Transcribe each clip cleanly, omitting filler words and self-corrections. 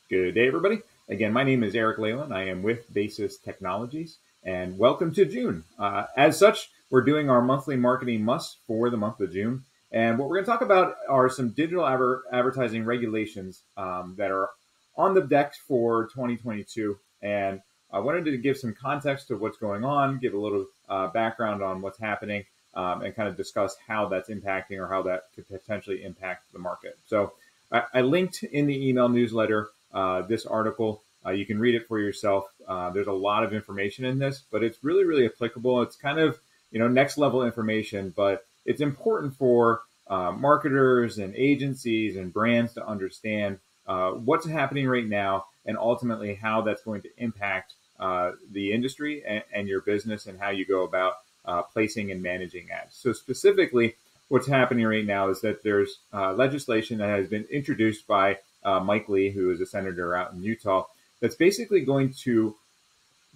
Good day, everybody. Again, my name is Eric Leyland. I am with Basis Technologies, and welcome to June. As such, we're doing our monthly marketing must for the month of June. And what we're going to talk about are some digital advertising regulations that are on the decks for 2022. And I wanted to give some context to what's going on, give a little background on what's happening, and kind of discuss how that's impacting or how that could potentially impact the market. So I linked in the email newsletter this article. You can read it for yourself. There's a lot of information in this, but it's really, really applicable. It's kind of, next level information, but it's important for marketers and agencies and brands to understand what's happening right now and ultimately how that's going to impact the industry and your business and how you go about placing and managing ads. So specifically, what's happening right now is that there's legislation that has been introduced by Mike Lee, who is a senator out in Utah, that's basically going to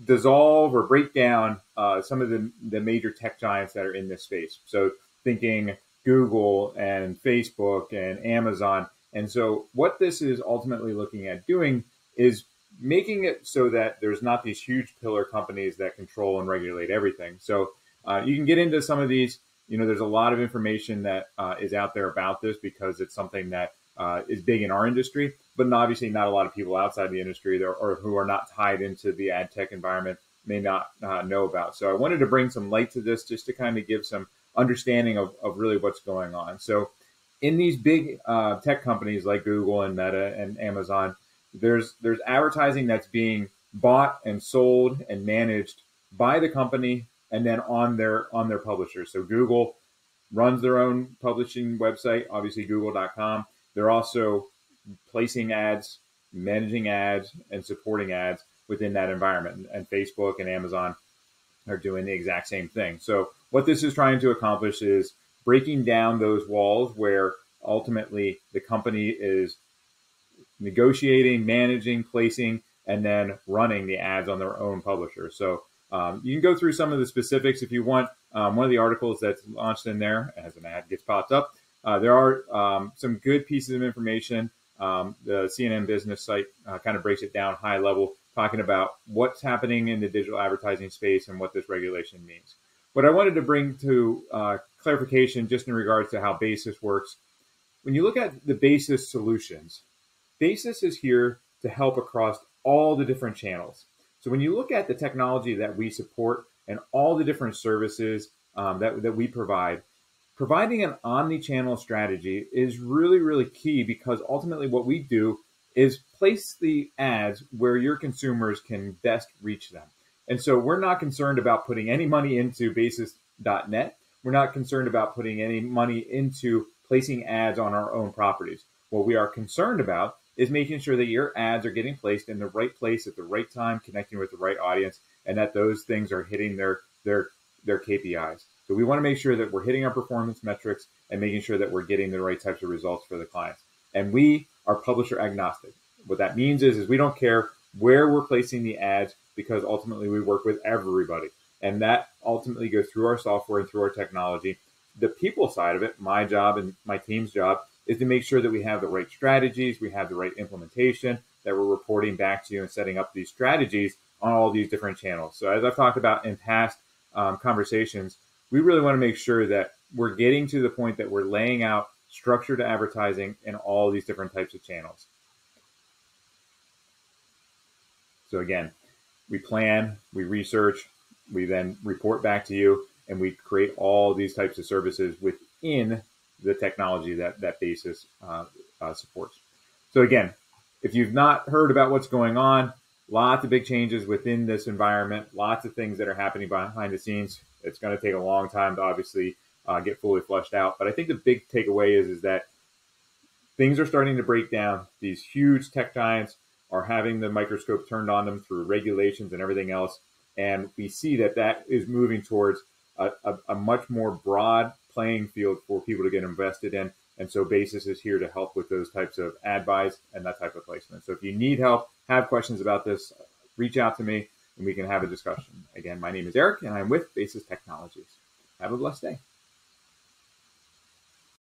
dissolve or break down some of the major tech giants that are in this space. So thinking Google and Facebook and Amazon. And so what this is ultimately looking at doing is making it so that there's not these huge pillar companies that control and regulate everything. So you can get into some of these. There's a lot of information that is out there about this because it's something that is big in our industry, but obviously not a lot of people outside the industry or who are not tied into the ad tech environment may not know about. So I wanted to bring some light to this just to kind of give some understanding of really what's going on. So in these big tech companies like Google and Meta and Amazon, there's advertising that's being bought and sold and managed by the company and then on their publishers. So Google runs their own publishing website, obviously google.com. They're also placing ads, managing ads, and supporting ads within that environment. And Facebook and Amazon are doing the exact same thing. So what this is trying to accomplish is breaking down those walls where ultimately the company is negotiating, managing, placing, and then running the ads on their own publisher. So you can go through some of the specifics if you want. One of the articles that's launched in there, as an ad gets popped up, there are some good pieces of information. The CNN business site kind of breaks it down high level, talking about what's happening in the digital advertising space and what this regulation means. What I wanted to bring to clarification just in regards to how Basis works, when you look at the Basis solutions, Basis is here to help across all the different channels. So when you look at the technology that we support and all the different services that we provide, providing an omni-channel strategy is really, really key because ultimately what we do is place the ads where your consumers can best reach them. And so we're not concerned about putting any money into basis.net. We're not concerned about putting any money into placing ads on our own properties. What we are concerned about is making sure that your ads are getting placed in the right place at the right time, connecting with the right audience, and that those things are hitting their KPIs. So we want to make sure that we're hitting our performance metrics and making sure that we're getting the right types of results for the clients. And we are publisher agnostic. What that means is we don't care where we're placing the ads because ultimately we work with everybody. And that ultimately goes through our software and through our technology. The people side of it, my job and my team's job, is to make sure that we have the right strategies, we have the right implementation, that we're reporting back to you and setting up these strategies on all these different channels. So as I've talked about in past conversations, we really want to make sure that we're getting to the point that we're laying out structured advertising in all these different types of channels. So again, we plan, we research, we then report back to you, and we create all these types of services within the technology that Basis supports. So again, if you've not heard about what's going on, lots of big changes within this environment, lots of things that are happening behind the scenes. It's going to take a long time to obviously get fully fleshed out. But I think the big takeaway is that things are starting to break down. These huge tech giants are having the microscope turned on them through regulations and everything else. And we see that is moving towards a much more broad playing field for people to get invested in. And so Basis is here to help with those types of ad buys and that type of placement. So if you need help, have questions about this, reach out to me and we can have a discussion. Again, my name is Eric and I'm with Basis Technologies. Have a blessed day.